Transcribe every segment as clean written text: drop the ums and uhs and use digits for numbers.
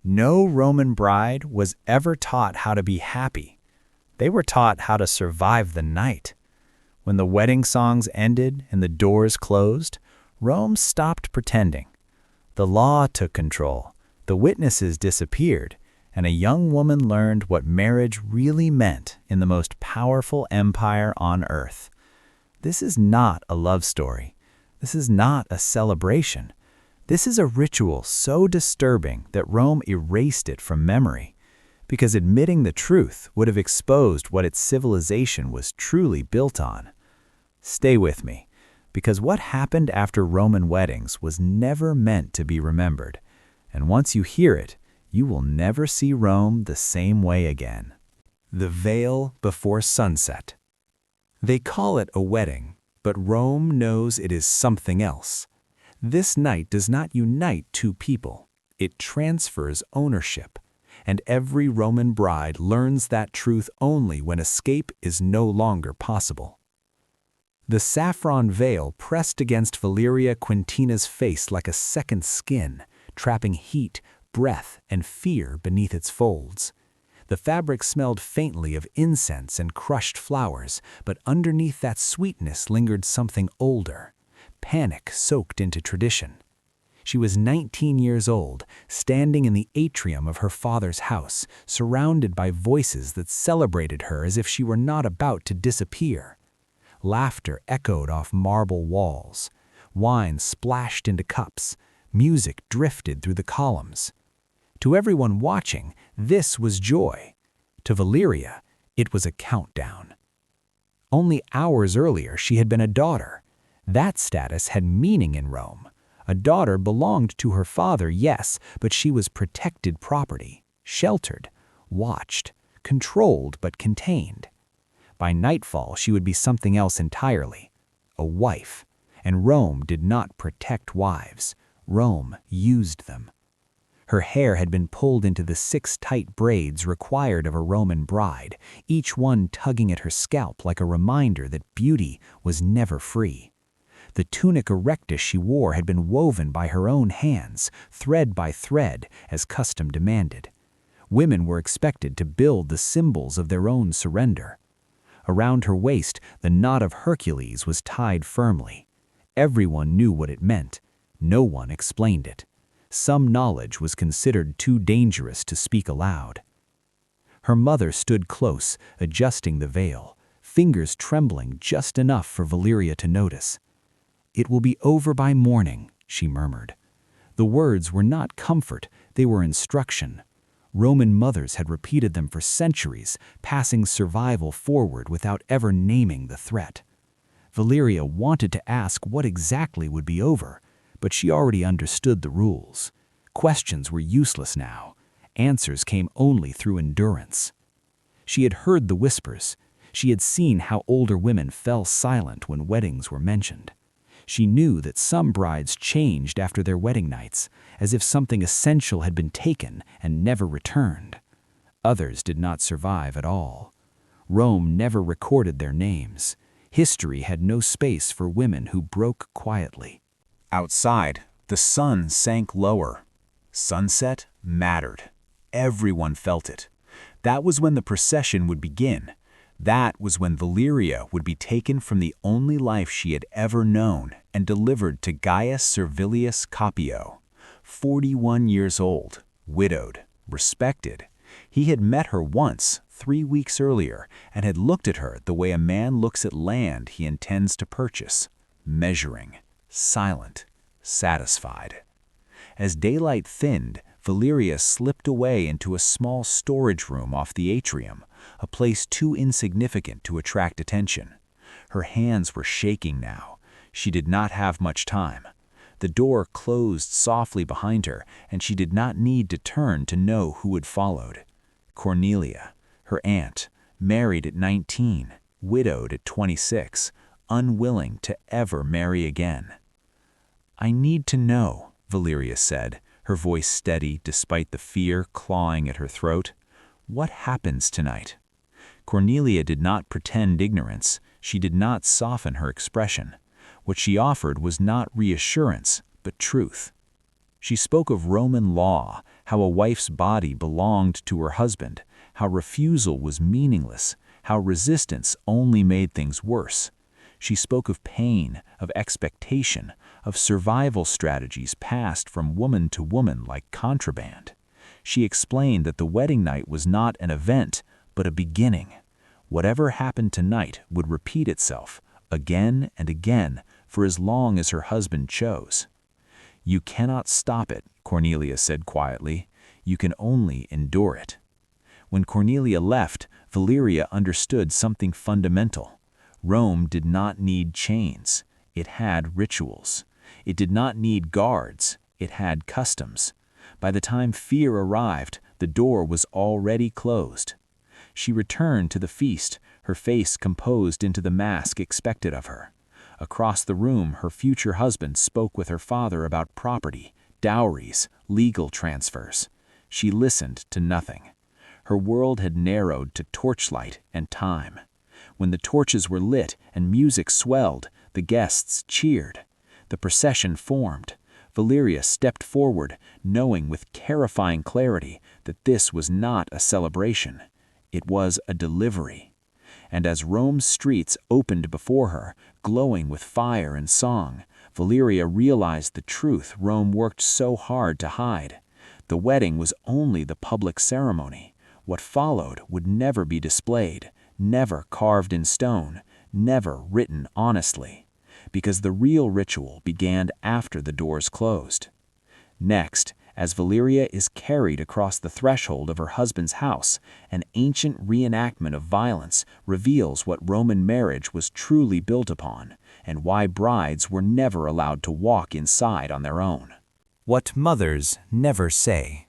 No Roman bride was ever taught how to be happy. They were taught how to survive the night. When the wedding songs ended and the doors closed, Rome stopped pretending. The law took control, the witnesses disappeared, and a young woman learned what marriage really meant in the most powerful empire on earth. This is not a love story. This is not a celebration. This is a ritual so disturbing that Rome erased it from memory, because admitting the truth would have exposed what its civilization was truly built on. Stay with me, because what happened after Roman weddings was never meant to be remembered, and once you hear it, you will never see Rome the same way again. The veil before sunset. They call it a wedding, but Rome knows it is something else. This night does not unite two people. It transfers ownership, and every Roman bride learns that truth only when escape is no longer possible. The saffron veil pressed against Valeria Quintina's face like a second skin, trapping heat, breath, and fear beneath its folds. The fabric smelled faintly of incense and crushed flowers, but underneath that sweetness lingered something older. Panic soaked into tradition. She was 19 years old, standing in the atrium of her father's house, surrounded by voices that celebrated her as if she were not about to disappear. Laughter echoed off marble walls. Wine splashed into cups. Music drifted through the columns. To everyone watching, this was joy. To Valeria, it was a countdown. Only hours earlier, she had been a daughter. That status had meaning in Rome. A daughter belonged to her father, yes, but she was protected property, sheltered, watched, controlled but contained. By nightfall, she would be something else entirely, a wife. And Rome did not protect wives. Rome used them. Her hair had been pulled into the 6 tight braids required of a Roman bride, each one tugging at her scalp like a reminder that beauty was never free. The tunic erectus she wore had been woven by her own hands, thread by thread, as custom demanded. Women were expected to build the symbols of their own surrender. Around her waist, the knot of Hercules was tied firmly. Everyone knew what it meant. No one explained it. Some knowledge was considered too dangerous to speak aloud. Her mother stood close, adjusting the veil, fingers trembling just enough for Valeria to notice. "It will be over by morning," she murmured. The words were not comfort, they were instruction. Roman mothers had repeated them for centuries, passing survival forward without ever naming the threat. Valeria wanted to ask what exactly would be over, but she already understood the rules. Questions were useless now. Answers came only through endurance. She had heard the whispers. She had seen how older women fell silent when weddings were mentioned. She knew that some brides changed after their wedding nights, as if something essential had been taken and never returned. Others did not survive at all. Rome never recorded their names. History had no space for women who broke quietly. Outside, the sun sank lower. Sunset mattered. Everyone felt it. That was when the procession would begin. That was when Valeria would be taken from the only life she had ever known and delivered to Gaius Servilius Capio. 41 years old, widowed, respected. He had met her once, 3 weeks earlier, and had looked at her the way a man looks at land he intends to purchase, measuring, silent, satisfied. As daylight thinned, Valeria slipped away into a small storage room off the atrium, a place too insignificant to attract attention. Her hands were shaking now. She did not have much time. The door closed softly behind her, and she did not need to turn to know who had followed. Cornelia, her aunt, married at 19, widowed at 26, unwilling to ever marry again. "I need to know," Valeria said, her voice steady despite the fear clawing at her throat. "What happens tonight?" Cornelia did not pretend ignorance. She did not soften her expression. What she offered was not reassurance, but truth. She spoke of Roman law, how a wife's body belonged to her husband, how refusal was meaningless, how resistance only made things worse. She spoke of pain, of expectation, of survival strategies passed from woman to woman like contraband. She explained that the wedding night was not an event, but a beginning. Whatever happened tonight would repeat itself, again and again, for as long as her husband chose. "You cannot stop it," Cornelia said quietly. "You can only endure it." When Cornelia left, Valeria understood something fundamental. Rome did not need chains. It had rituals. It did not need guards. It had customs. By the time fear arrived, the door was already closed. She returned to the feast, her face composed into the mask expected of her. Across the room, her future husband spoke with her father about property, dowries, legal transfers. She listened to nothing. Her world had narrowed to torchlight and time. When the torches were lit and music swelled, the guests cheered. The procession formed. Valeria stepped forward, knowing with terrifying clarity that this was not a celebration. It was a delivery. And as Rome's streets opened before her, glowing with fire and song, Valeria realized the truth Rome worked so hard to hide. The wedding was only the public ceremony. What followed would never be displayed, never carved in stone, never written honestly, because the real ritual began after the doors closed. Next, as Valeria is carried across the threshold of her husband's house, an ancient reenactment of violence reveals what Roman marriage was truly built upon, and why brides were never allowed to walk inside on their own. What mothers never say.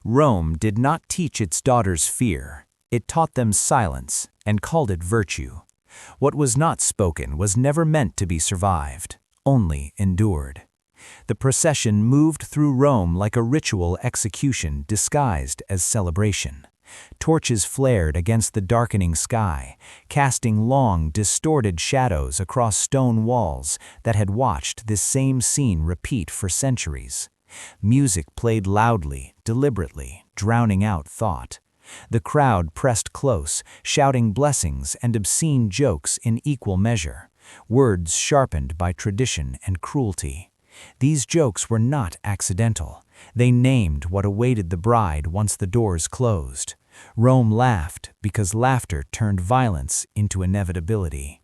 Rome did not teach its daughters fear. It taught them silence and called it virtue. What was not spoken was never meant to be survived, only endured. The procession moved through Rome like a ritual execution disguised as celebration. Torches flared against the darkening sky, casting long, distorted shadows across stone walls that had watched this same scene repeat for centuries. Music played loudly, deliberately, drowning out thought. The crowd pressed close, shouting blessings and obscene jokes in equal measure, words sharpened by tradition and cruelty. These jokes were not accidental. They named what awaited the bride once the doors closed. Rome laughed because laughter turned violence into inevitability.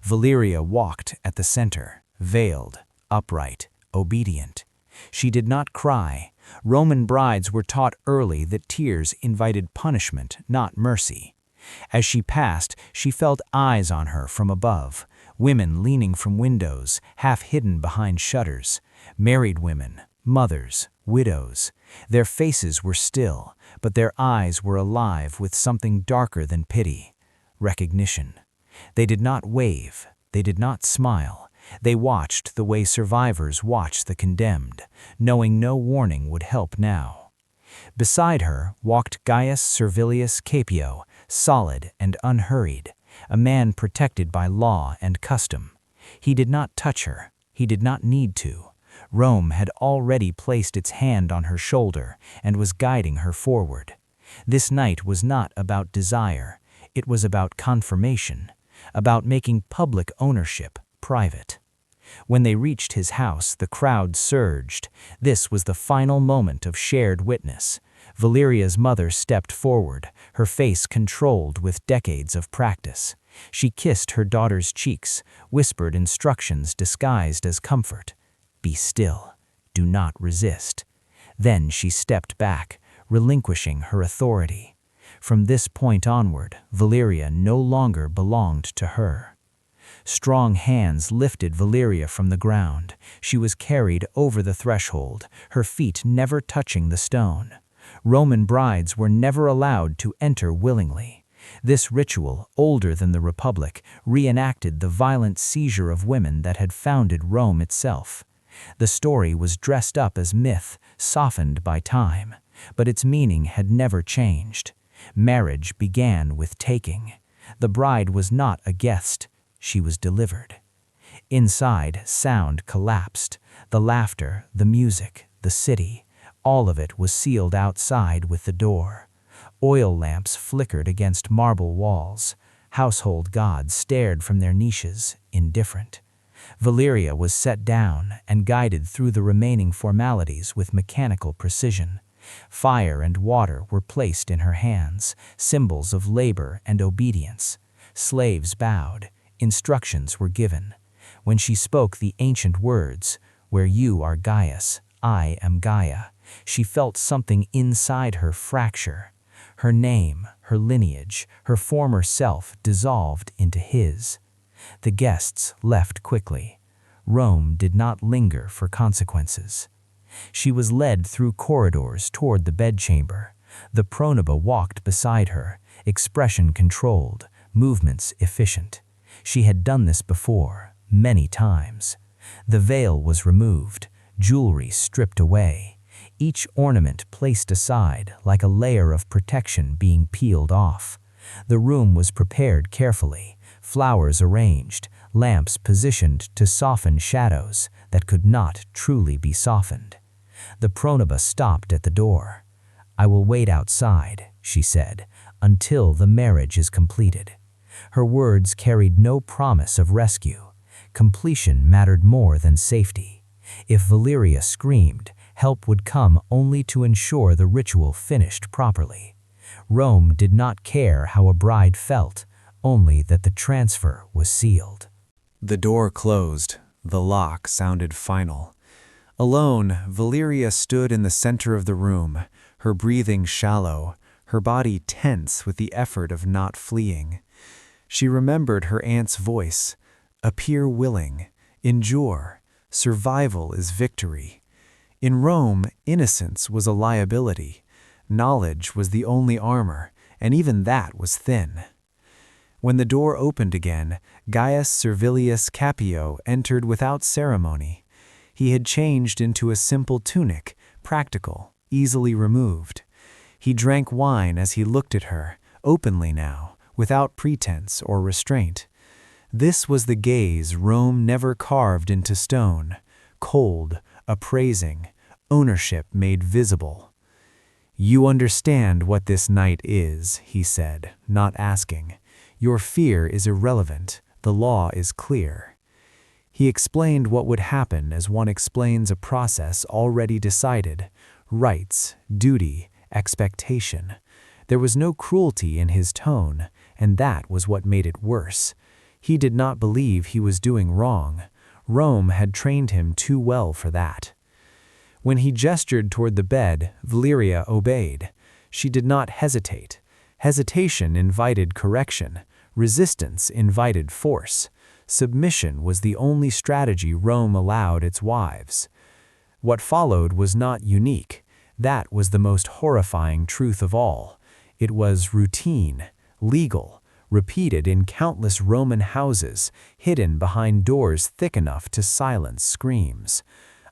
Valeria walked at the center, veiled, upright, obedient. She did not cry. Roman brides were taught early that tears invited punishment, not mercy. As she passed, she felt eyes on her from above. Women leaning from windows, half hidden behind shutters. Married women, mothers, widows. Their faces were still, but their eyes were alive with something darker than pity. Recognition. They did not wave. They did not smile. They watched the way survivors watch the condemned, knowing no warning would help now. Beside her walked Gaius Servilius Caepio, solid and unhurried, a man protected by law and custom. He did not touch her. He did not need to. Rome had already placed its hand on her shoulder and was guiding her forward. This night was not about desire. It was about confirmation, about making public ownership private. When they reached his house, the crowd surged. This was the final moment of shared witness. Valeria's mother stepped forward, her face controlled with decades of practice. She kissed her daughter's cheeks, whispered instructions disguised as comfort. "Be still. Do not resist." Then she stepped back, relinquishing her authority. From this point onward, Valeria no longer belonged to her. Strong hands lifted Valeria from the ground. She was carried over the threshold, her feet never touching the stone. Roman brides were never allowed to enter willingly. This ritual, older than the Republic, reenacted the violent seizure of women that had founded Rome itself. The story was dressed up as myth, softened by time, but its meaning had never changed. Marriage began with taking. The bride was not a guest. She was delivered. Inside, sound collapsed. The laughter, the music, the city, All of it was sealed outside with the door. Oil lamps flickered against marble walls. Household gods stared from their niches, indifferent. Valeria was set down and guided through the remaining formalities with mechanical precision. Fire and water were placed in her hands, symbols of labor and obedience. Slaves bowed. Instructions were given. When she spoke the ancient words, "Where you are Gaius, I am Gaia," she felt something inside her fracture. Her name, her lineage, her former self dissolved into his. The guests left quickly. Rome did not linger for consequences. She was led through corridors toward the bedchamber. The pronoba walked beside her, expression controlled, movements efficient. She had done this before, many times. The veil was removed, jewelry stripped away, each ornament placed aside like a layer of protection being peeled off. The room was prepared carefully, flowers arranged, lamps positioned to soften shadows that could not truly be softened. The pronoba stopped at the door. "I will wait outside," she said, "until the marriage is completed." Her words carried no promise of rescue. Completion mattered more than safety. If Valeria screamed, help would come only to ensure the ritual finished properly. Rome did not care how a bride felt, only that the transfer was sealed. The door closed. The lock sounded final. Alone, Valeria stood in the center of the room, her breathing shallow, her body tense with the effort of not fleeing. She remembered her aunt's voice, "Appear willing, endure, survival is victory." In Rome, innocence was a liability. Knowledge was the only armor, and even that was thin. When the door opened again, Gaius Servilius Capio entered without ceremony. He had changed into a simple tunic, practical, easily removed. He drank wine as he looked at her, openly now, without pretense or restraint. This was the gaze Rome never carved into stone, cold, appraising, ownership made visible. "You understand what this night is," he said, not asking. "Your fear is irrelevant. The law is clear." He explained what would happen as one explains a process already decided: rights, duty, expectation. There was no cruelty in his tone, and that was what made it worse. He did not believe he was doing wrong. Rome had trained him too well for that. When he gestured toward the bed, Valeria obeyed. She did not hesitate. Hesitation invited correction. Resistance invited force. Submission was the only strategy Rome allowed its wives. What followed was not unique. That was the most horrifying truth of all. It was routine, legal, repeated in countless Roman houses, hidden behind doors thick enough to silence screams.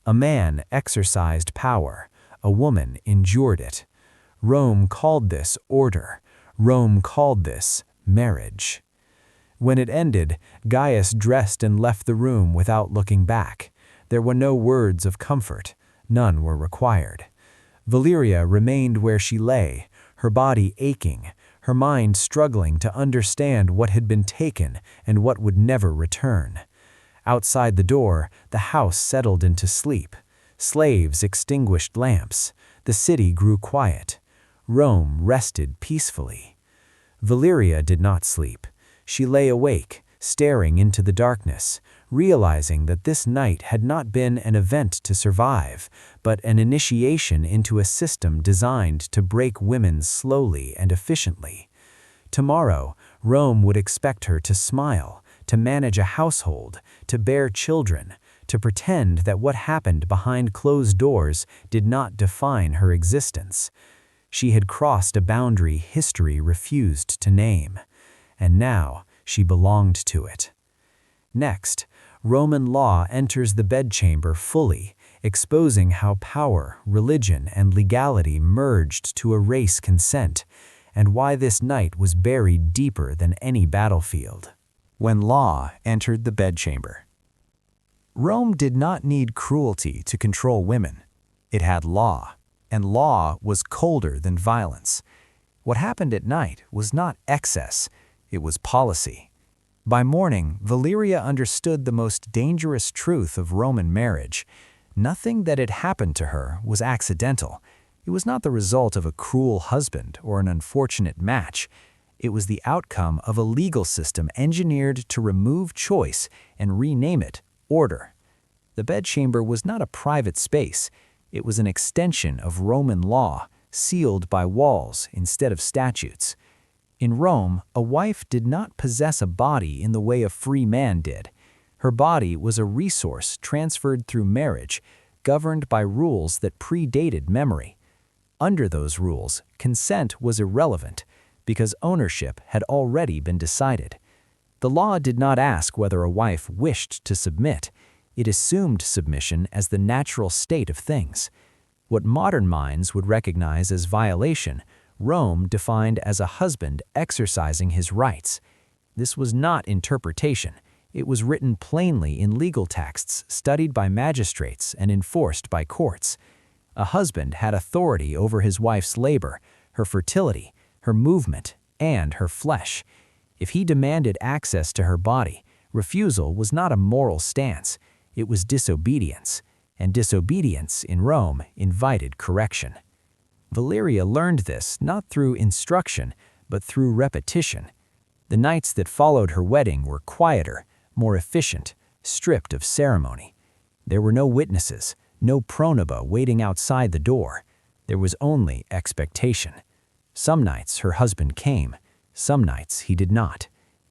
A man exercised power. A woman endured it. Rome called this order. Rome called this marriage. When it ended, Gaius dressed and left the room without looking back. There were no words of comfort. None were required. Valeria remained where she lay, her body aching, her mind struggling to understand what had been taken and what would never return. Outside the door, the house settled into sleep. Slaves extinguished lamps. The city grew quiet. Rome rested peacefully. Valeria did not sleep. She lay awake, staring into the darkness, realizing that this night had not been an event to survive, but an initiation into a system designed to break women slowly and efficiently. Tomorrow, Rome would expect her to smile, to manage a household, to bear children, to pretend that what happened behind closed doors did not define her existence. She had crossed a boundary history refused to name, and now she belonged to it. Next, Roman law enters the bedchamber fully, exposing how power, religion, and legality merged to erase consent, and why this night was buried deeper than any battlefield. When law entered the bedchamber. Rome did not need cruelty to control women. It had law. and law was colder than violence. What happened at night was not excess, it was policy. By morning, Valeria understood the most dangerous truth of Roman marriage. Nothing that had happened to her was accidental. It was not the result of a cruel husband or an unfortunate match. It was the outcome of a legal system engineered to remove choice and rename it order. The bedchamber was not a private space. It was an extension of Roman law, sealed by walls instead of statutes. In Rome, a wife did not possess a body in the way a free man did. Her body was a resource transferred through marriage, governed by rules that predated memory. Under those rules, consent was irrelevant, because ownership had already been decided. The law did not ask whether a wife wished to submit. It assumed submission as the natural state of things. What modern minds would recognize as violation, Rome defined as a husband exercising his rights. This was not interpretation. It was written plainly in legal texts studied by magistrates and enforced by courts. A husband had authority over his wife's labor, her fertility, her movement, and her flesh. If he demanded access to her body, refusal was not a moral stance. It was disobedience, and disobedience in Rome invited correction. Valeria learned this not through instruction, but through repetition. The nights that followed her wedding were quieter, more efficient, stripped of ceremony. There were no witnesses, no pronoba waiting outside the door. There was only expectation. Some nights her husband came, some nights he did not.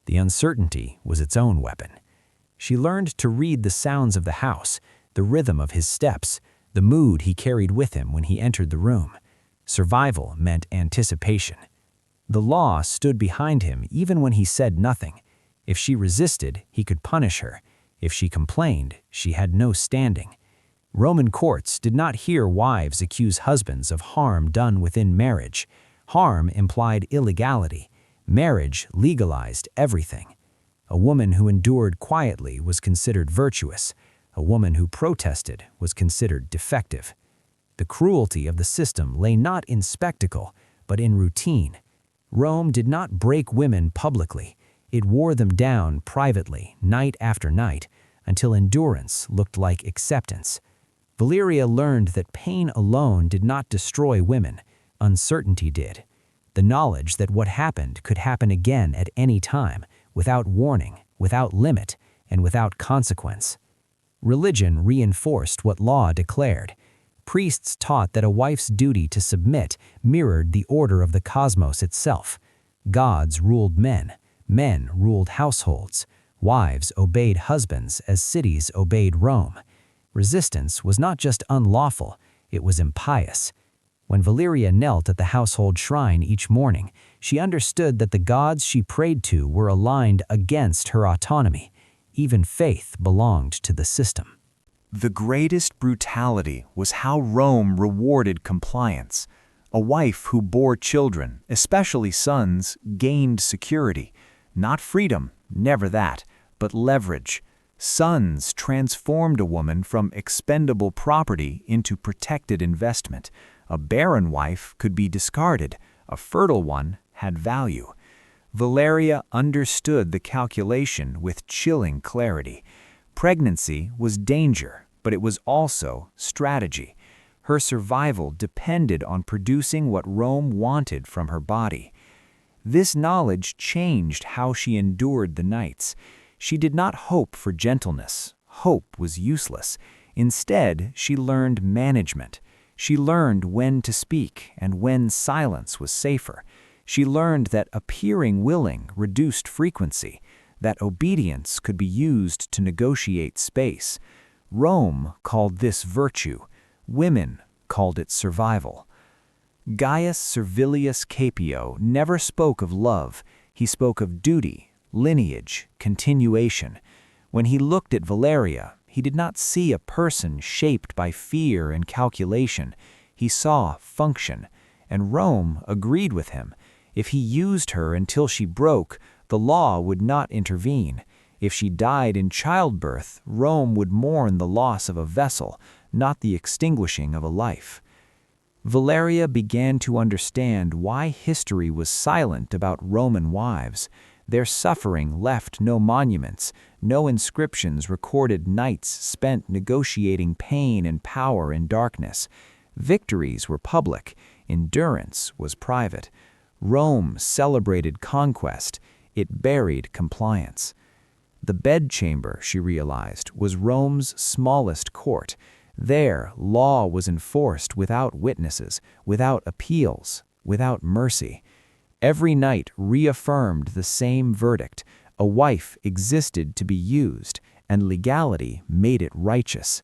The uncertainty was its own weapon. She learned to read the sounds of the house, the rhythm of his steps, the mood he carried with him when he entered the room. Survival meant anticipation. The law stood behind him even when he said nothing. If she resisted, he could punish her. If she complained, she had no standing. Roman courts did not hear wives accuse husbands of harm done within marriage. Harm implied illegality. Marriage legalized everything. A woman who endured quietly was considered virtuous. A woman who protested was considered defective. The cruelty of the system lay not in spectacle, but in routine. Rome did not break women publicly. It wore them down privately, night after night, until endurance looked like acceptance. Valeria learned that pain alone did not destroy women. Uncertainty did. The knowledge that what happened could happen again at any time, without warning, without limit, and without consequence. Religion reinforced what law declared. Priests taught that a wife's duty to submit mirrored the order of the cosmos itself. Gods ruled men. Men ruled households. Wives obeyed husbands as cities obeyed Rome. Resistance was not just unlawful, it was impious. When Valeria knelt at the household shrine each morning, she understood that the gods she prayed to were aligned against her autonomy. Even faith belonged to the system. The greatest brutality was how Rome rewarded compliance. A wife who bore children, especially sons, gained security. Not freedom, never that, but leverage. Sons transformed a woman from expendable property into protected investment. A barren wife could be discarded. A fertile one had value. Valeria understood the calculation with chilling clarity. Pregnancy was danger, but it was also strategy. Her survival depended on producing what Rome wanted from her body. This knowledge changed how she endured the nights. She did not hope for gentleness. Hope was useless. Instead, she learned management. She learned when to speak and when silence was safer. She learned that appearing willing reduced frequency, that obedience could be used to negotiate space. Rome called this virtue. Women called it survival. Gaius Servilius Caepio never spoke of love. He spoke of duty, lineage, continuation. When he looked at Valeria, he did not see a person shaped by fear and calculation. He saw function, and Rome agreed with him. If he used her until she broke, the law would not intervene. If she died in childbirth, Rome would mourn the loss of a vessel, not the extinguishing of a life. Valeria began to understand why history was silent about Roman wives. Their suffering left no monuments, no inscriptions recorded nights spent negotiating pain and power in darkness. Victories were public, endurance was private. Rome celebrated conquest, it buried compliance. The bedchamber, she realized, was Rome's smallest court. There, law was enforced without witnesses, without appeals, without mercy. Every night reaffirmed the same verdict: a wife existed to be used, and legality made it righteous.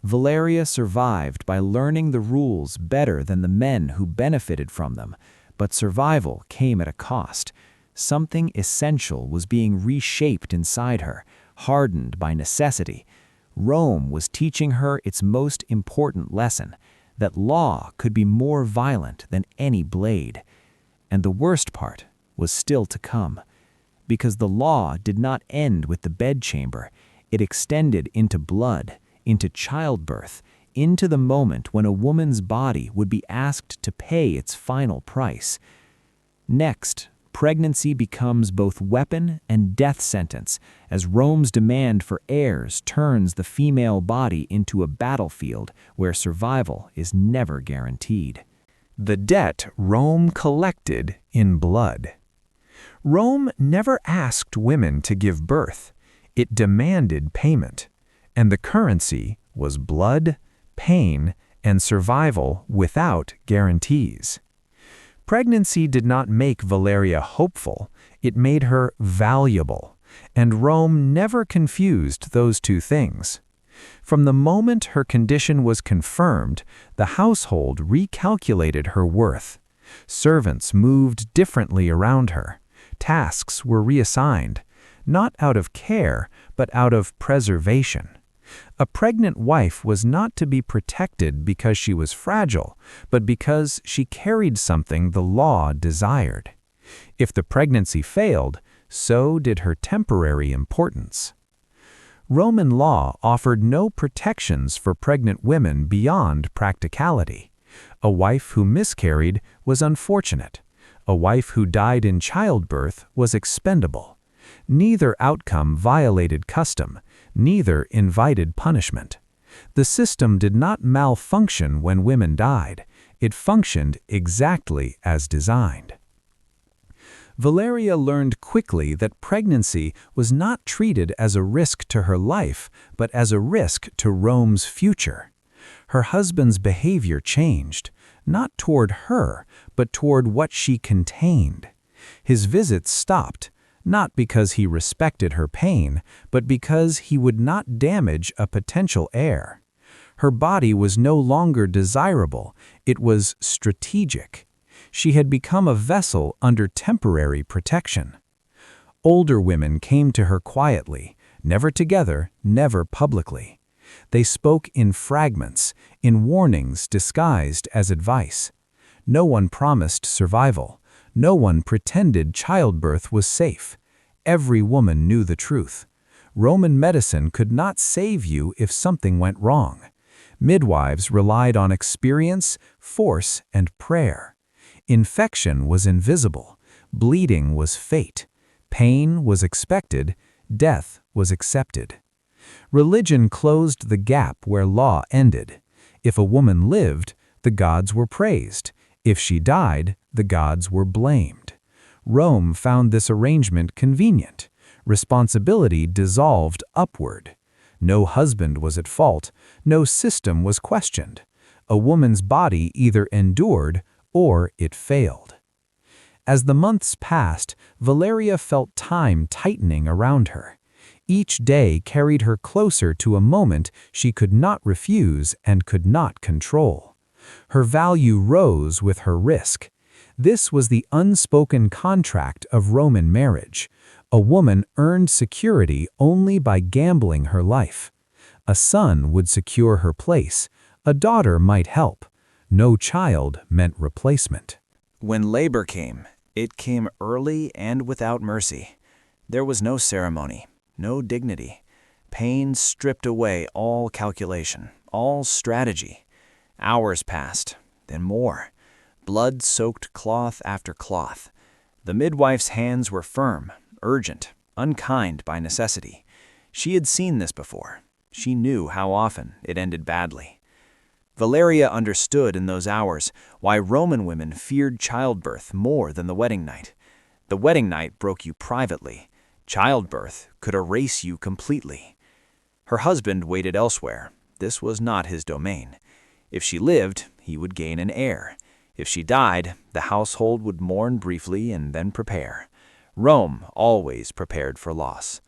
Valeria survived by learning the rules better than the men who benefited from them, but survival came at a cost. Something essential was being reshaped inside her, hardened by necessity. Rome was teaching her its most important lesson, that law could be more violent than any blade. And the worst part was still to come, because the law did not end with the bedchamber. It extended into blood, into childbirth, into the moment when a woman's body would be asked to pay its final price. Next, pregnancy becomes both weapon and death sentence, as Rome's demand for heirs turns the female body into a battlefield where survival is never guaranteed. The debt Rome collected in blood. Rome never asked women to give birth. It demanded payment, and the currency was blood, pain, and survival without guarantees. Pregnancy did not make Valeria hopeful, it made her valuable, and Rome never confused those two things. From the moment her condition was confirmed, the household recalculated her worth. Servants moved differently around her. Tasks were reassigned, not out of care, but out of preservation. A pregnant wife was not to be protected because she was fragile, but because she carried something the law desired. If the pregnancy failed, so did her temporary importance. Roman law offered no protections for pregnant women beyond practicality. A wife who miscarried was unfortunate. A wife who died in childbirth was expendable. Neither outcome violated custom, neither invited punishment. The system did not malfunction when women died. It functioned exactly as designed. Valeria learned quickly that pregnancy was not treated as a risk to her life, but as a risk to Rome's future. Her husband's behavior changed, not toward her, but toward what she contained. His visits stopped, not because he respected her pain, but because he would not damage a potential heir. Her body was no longer desirable, it was strategic. She had become a vessel under temporary protection. Older women came to her quietly, never together, never publicly. They spoke in fragments, in warnings disguised as advice. No one promised survival. No one pretended childbirth was safe. Every woman knew the truth. Roman medicine could not save you if something went wrong. Midwives relied on experience, force, and prayer. Infection was invisible. Bleeding was fate. Pain was expected. Death was accepted. Religion closed the gap where law ended. If a woman lived, the gods were praised. If she died, the gods were blamed. Rome found this arrangement convenient. Responsibility dissolved upward. No husband was at fault. No system was questioned. A woman's body either endured or it failed. As the months passed, Valeria felt time tightening around her. Each day carried her closer to a moment she could not refuse and could not control. Her value rose with her risk. This was the unspoken contract of Roman marriage. A woman earned security only by gambling her life. A son would secure her place. A daughter might help. No child meant replacement. When labor came, it came early and without mercy. There was no ceremony, no dignity. Pain stripped away all calculation, all strategy. Hours passed, then more. Blood-soaked cloth after cloth. The midwife's hands were firm, urgent, unkind by necessity. She had seen this before. She knew how often it ended badly. Valeria understood in those hours why Roman women feared childbirth more than the wedding night. The wedding night broke you privately. Childbirth could erase you completely. Her husband waited elsewhere. This was not his domain. If she lived, he would gain an heir. If she died, the household would mourn briefly and then prepare. Rome always prepared for loss.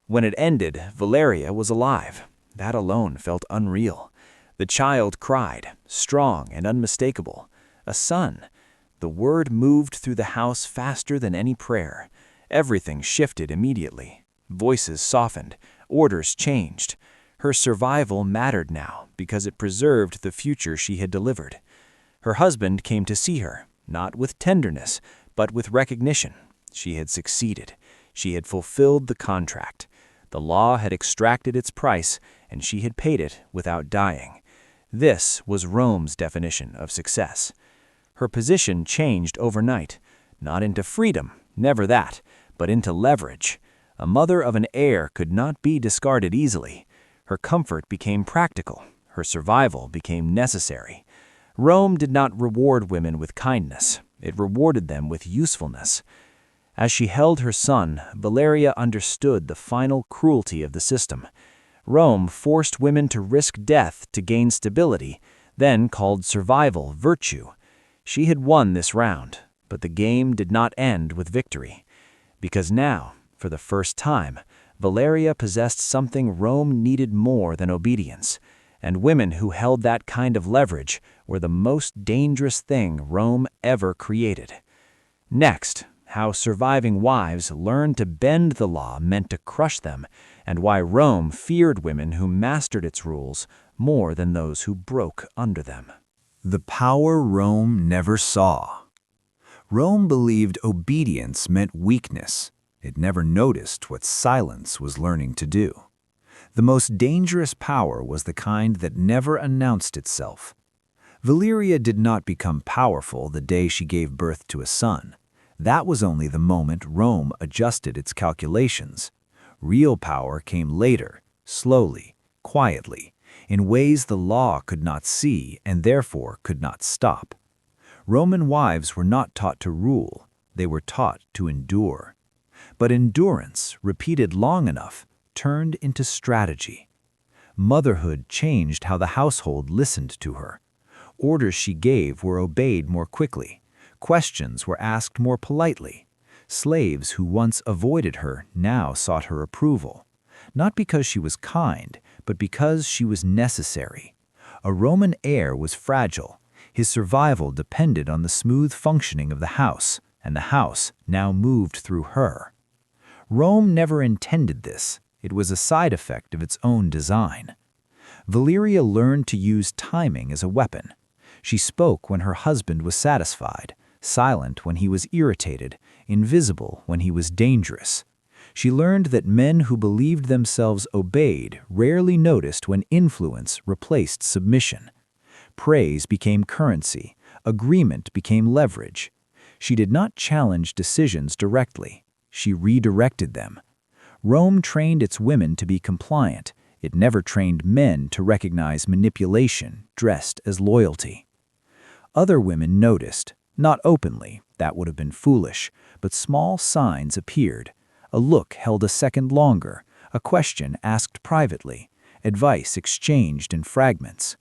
When it ended, Valeria was alive. That alone felt unreal. The child cried, strong and unmistakable. A son. The word moved through the house faster than any prayer. Everything shifted immediately. Voices softened. Orders changed. Her survival mattered now because it preserved the future she had delivered. Her husband came to see her, not with tenderness, but with recognition. She had succeeded. She had fulfilled the contract. The law had extracted its price, and she had paid it without dying. This was Rome's definition of success. Her position changed overnight, not into freedom, never that, but into leverage. A mother of an heir could not be discarded easily. Her comfort became practical. Her survival became necessary. Rome did not reward women with kindness. It rewarded them with usefulness. As she held her son, Valeria understood the final cruelty of the system. Rome forced women to risk death to gain stability, then called survival virtue. She had won this round, but the game did not end with victory. Because now, for the first time, Valeria possessed something Rome needed more than obedience, and women who held that kind of leverage were the most dangerous thing Rome ever created. Next, how surviving wives learned to bend the law meant to crush them, and why Rome feared women who mastered its rules more than those who broke under them. The power Rome never saw. Rome believed obedience meant weakness. It never noticed what silence was learning to do. The most dangerous power was the kind that never announced itself. Valeria did not become powerful the day she gave birth to a son. That was only the moment Rome adjusted its calculations. Real power came later, slowly, quietly, in ways the law could not see and therefore could not stop. Roman wives were not taught to rule, they were taught to endure. But endurance, repeated long enough, turned into strategy. Motherhood changed how the household listened to her. Orders she gave were obeyed more quickly. Questions were asked more politely. Slaves who once avoided her now sought her approval. Not because she was kind, but because she was necessary. A Roman heir was fragile. His survival depended on the smooth functioning of the house, and the house now moved through her. Rome never intended this. It was a side effect of its own design. Valeria learned to use timing as a weapon. She spoke when her husband was satisfied, silent when he was irritated, invisible when he was dangerous. She learned that men who believed themselves obeyed rarely noticed when influence replaced submission. Praise became currency. Agreement became leverage. She did not challenge decisions directly. She redirected them. Rome trained its women to be compliant. It never trained men to recognize manipulation dressed as loyalty. Other women noticed, not openly, that would have been foolish, but small signs appeared. A look held a second longer, a question asked privately, advice exchanged in fragments.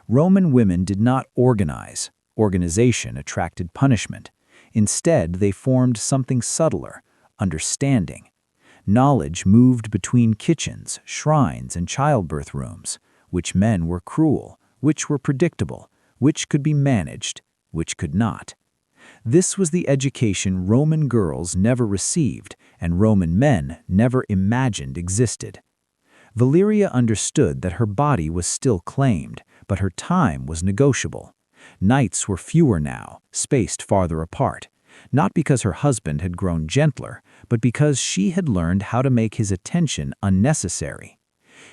Roman women did not organize. Organization attracted punishment. Instead, they formed something subtler, understanding. Knowledge moved between kitchens, shrines, and childbirth rooms. Which men were cruel, which were predictable, which could be managed, which could not. This was the education Roman girls never received and Roman men never imagined existed. Valeria understood that her body was still claimed, but her time was negotiable. Nights were fewer now, spaced farther apart, not because her husband had grown gentler, but because she had learned how to make his attention unnecessary.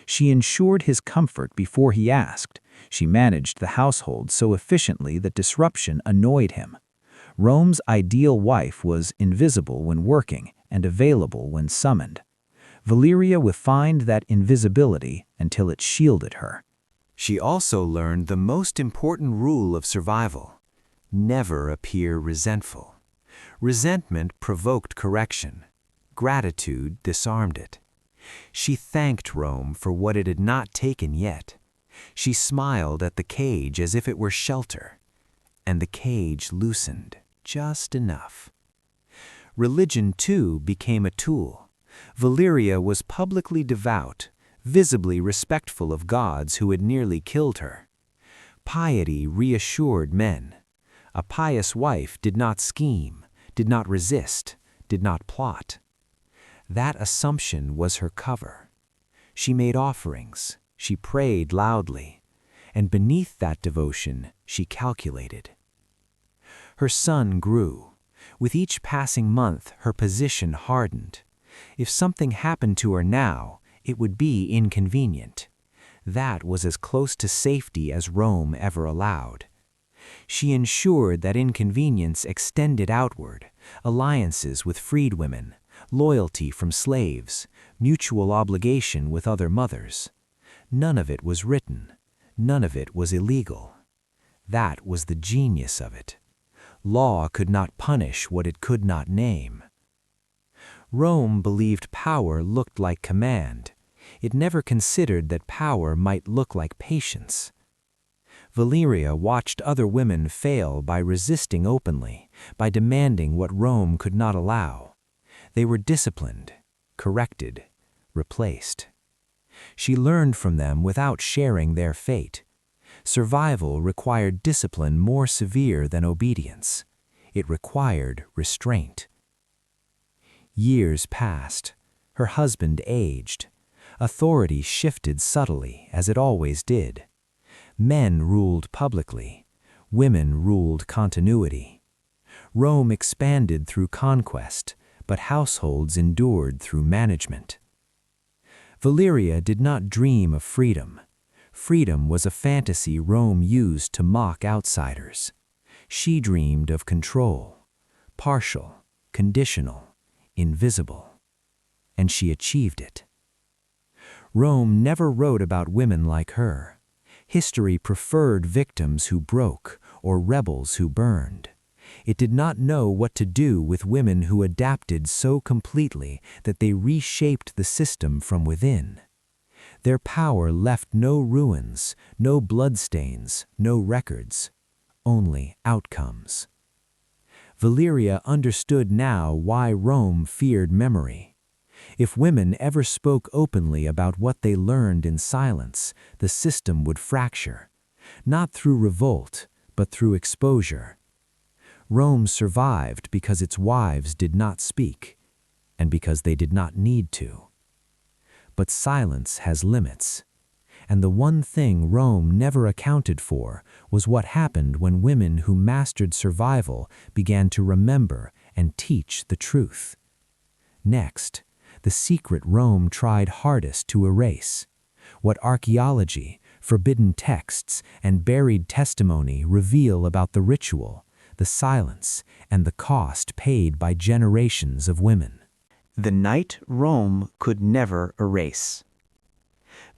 She ensured his comfort before he asked. She managed the household so efficiently that disruption annoyed him. Rome's ideal wife was invisible when working and available when summoned. Valeria refined that invisibility until it shielded her. She also learned the most important rule of survival: never appear resentful. Resentment provoked correction. Gratitude disarmed it. She thanked Rome for what it had not taken yet. She smiled at the cage as if it were shelter, and the cage loosened just enough. Religion, too, became a tool. Valeria was publicly devout, visibly respectful of gods who had nearly killed her. Piety reassured men. A pious wife did not scheme, did not resist, did not plot. That assumption was her cover. She made offerings, she prayed loudly, and beneath that devotion she calculated. Her son grew. With each passing month, her position hardened. If something happened to her now, it would be inconvenient. That was as close to safety as Rome ever allowed. She ensured that inconvenience extended outward: alliances with freedwomen, loyalty from slaves, mutual obligation with other mothers. None of it was written. None of it was illegal. That was the genius of it. Law could not punish what it could not name. Rome believed power looked like command. It never considered that power might look like patience. Valeria watched other women fail by resisting openly, by demanding what Rome could not allow. They were disciplined, corrected, replaced. She learned from them without sharing their fate. Survival required discipline more severe than obedience. It required restraint. Years passed. Her husband aged. Authority shifted subtly, as it always did. Men ruled publicly. Women ruled continuity. Rome expanded through conquest, but households endured through management. Valeria did not dream of freedom. Freedom was a fantasy Rome used to mock outsiders. She dreamed of control, partial, conditional, invisible. And she achieved it. Rome never wrote about women like her. History preferred victims who broke or rebels who burned. It did not know what to do with women who adapted so completely that they reshaped the system from within. Their power left no ruins, no bloodstains, no records, only outcomes. Valeria understood now why Rome feared memory. If women ever spoke openly about what they learned in silence, the system would fracture, not through revolt, but through exposure. Rome survived because its wives did not speak, and because they did not need to. But silence has limits, and the one thing Rome never accounted for was what happened when women who mastered survival began to remember and teach the truth. Next, the secret Rome tried hardest to erase: what archaeology, forbidden texts, and buried testimony reveal about the ritual, the silence, and the cost paid by generations of women. The night Rome could never erase.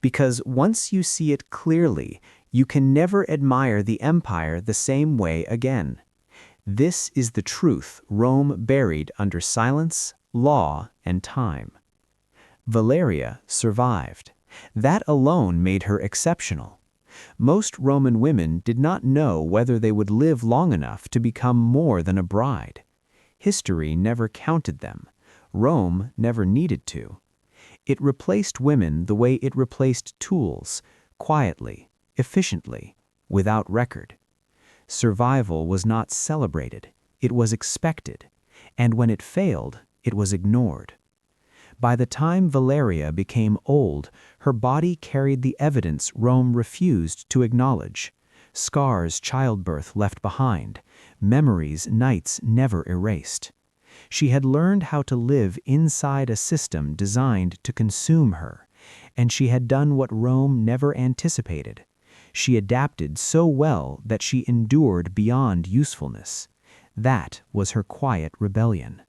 Because once you see it clearly, you can never admire the empire the same way again. This is the truth Rome buried under silence, law, and time. Valeria survived. That alone made her exceptional. Most Roman women did not know whether they would live long enough to become more than a bride. History never counted them. Rome never needed to. It replaced women the way it replaced tools, quietly, efficiently, without record. Survival was not celebrated, it was expected, and when it failed, it was ignored. By the time Valeria became old, her body carried the evidence Rome refused to acknowledge: scars childbirth left behind, memories nights never erased. She had learned how to live inside a system designed to consume her, And she had done what Rome never anticipated. She adapted so well that she endured beyond usefulness. That was her quiet rebellion.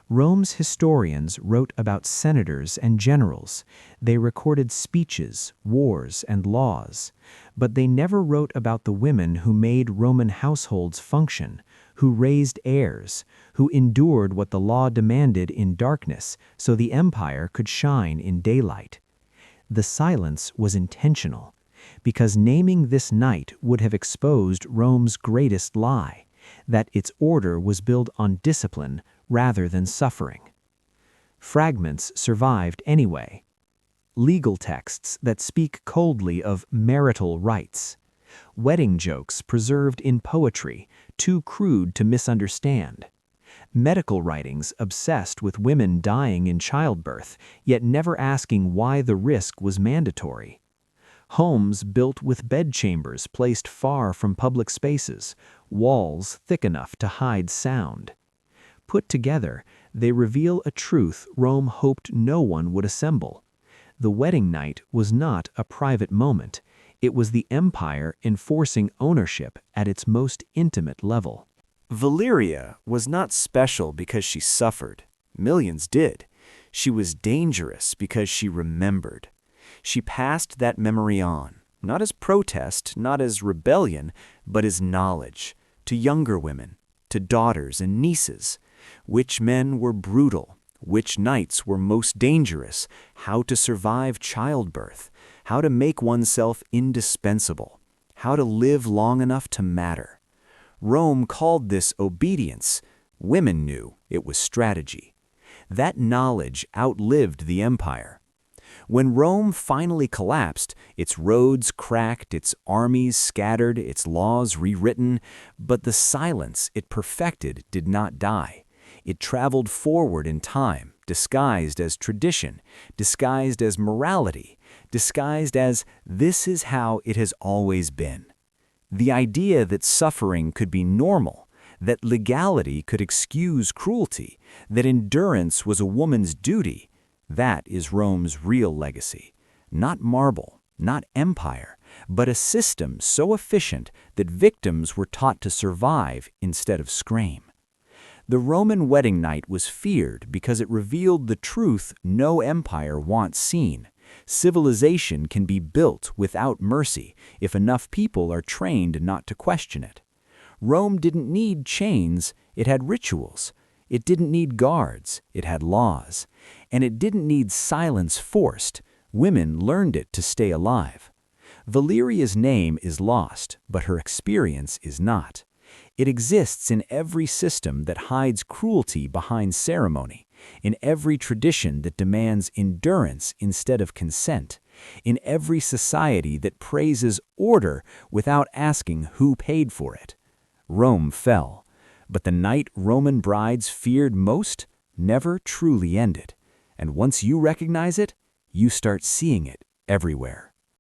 Rome's historians wrote about senators and generals. They recorded speeches, wars, and laws. But they never wrote about the women who made Roman households function, who raised heirs, who endured what the law demanded in darkness so the empire could shine in daylight. The silence was intentional, because naming this night would have exposed Rome's greatest lie, that its order was built on discipline rather than suffering. Fragments survived anyway. Legal texts that speak coldly of marital rights. Wedding jokes preserved in poetry, too crude to misunderstand. Medical writings obsessed with women dying in childbirth, yet never asking why the risk was mandatory. Homes built with bedchambers placed far from public spaces, walls thick enough to hide sound. Put together, they reveal a truth Rome hoped no one would assemble. The wedding night was not a private moment. It was the empire enforcing ownership at its most intimate level. Valeria was not special because she suffered. Millions did. She was dangerous because she remembered. She passed that memory on, not as protest, not as rebellion, but as knowledge, to younger women, to daughters and nieces. Which men were brutal, which nights were most dangerous, how to survive childbirth, how to make oneself indispensable, how to live long enough to matter. Rome called this obedience. Women knew it was strategy. That knowledge outlived the empire. When Rome finally collapsed, its roads cracked, its armies scattered, its laws rewritten, but the silence it perfected did not die. It traveled forward in time, disguised as tradition, disguised as morality, disguised as this is how it has always been. The idea that suffering could be normal, that legality could excuse cruelty, that endurance was a woman's duty, that is Rome's real legacy. Not marble, not empire, but a system so efficient that victims were taught to survive instead of scream. The Roman wedding night was feared because it revealed the truth no empire wants seen. Civilization can be built without mercy if enough people are trained not to question it. Rome didn't need chains, it had rituals. It didn't need guards, it had laws. And it didn't need silence forced. Women learned it to stay alive. Valeria's name is lost, but her experience is not. It exists in every system that hides cruelty behind ceremony, in every tradition that demands endurance instead of consent, in every society that praises order without asking who paid for it. Rome fell, but the night Roman brides feared most never truly ended. And once you recognize it, you start seeing it everywhere.